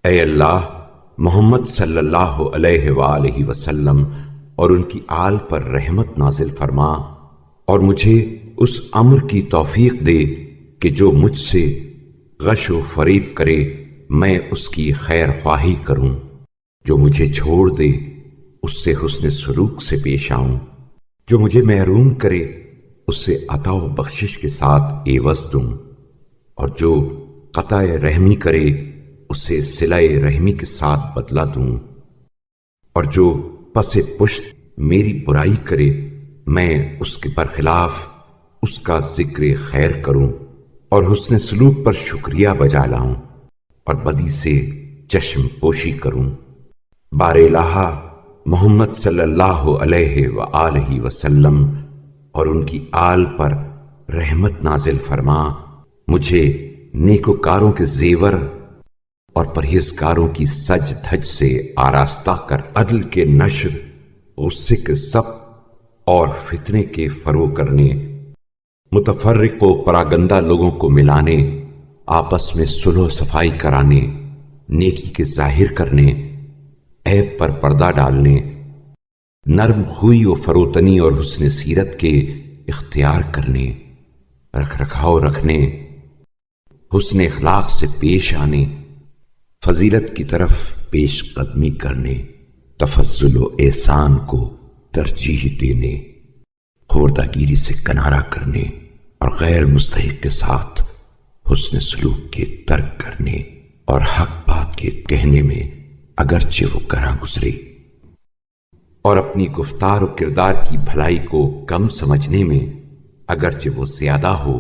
اے اللہ، محمد صلی اللہ علیہ وآلہ وسلم اور ان کی آل پر رحمت نازل فرما، اور مجھے اس امر کی توفیق دے کہ جو مجھ سے غش و فریب کرے میں اس کی خیر خواہی کروں، جو مجھے چھوڑ دے اس سے حسن سلوک سے پیش آؤں، جو مجھے محروم کرے اس سے عطا و بخشش کے ساتھ عوض دوں، اور جو قطع رحمی کرے اسے صلہ رحمی کے ساتھ بدلہ دوں، اور جو پس پشت میری برائی کرے میں اس کے برخلاف اس کا ذکر خیر کروں اور حسن سلوک پر شکریہ بجا لاؤں اور بدی سے چشم پوشی کروں۔ بار الہ محمد صلی اللہ علیہ وآلہ وسلم اور ان کی آل پر رحمت نازل فرما، مجھے نیکوکاروں کے زیور اور پرہیزگاروں کی سج دھج سے آراستہ کر عدل کے نشر، غصے کے ضبط اور فتنے کے فروغ کرنے، متفرق و پراگندہ لوگوں کو ملانے، آپس میں صلح و صفائی کرانے، نیکی کے ظاہر کرنے، عیب پر پردہ ڈالنے، نرم خوئی و فروتنی اور حسن سیرت کے اختیار کرنے، رکھ رکھاؤ رکھنے، حسن اخلاق سے پیش آنے، فضیلت کی طرف پیش قدمی کرنے، تفضل و احسان کو ترجیح دینے، خوردہ گیری سے کنارہ کرنے اور غیر مستحق کے ساتھ حسن سلوک کے ترک کرنے اور حق بات کے کہنے میں اگرچہ وہ گراں گزرے، اور اپنی گفتار و کردار کی بھلائی کو کم سمجھنے میں اگرچہ وہ زیادہ ہو،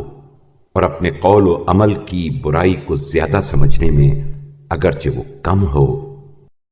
اور اپنے قول و عمل کی برائی کو زیادہ سمجھنے میں اگرچہ وہ کم ہو،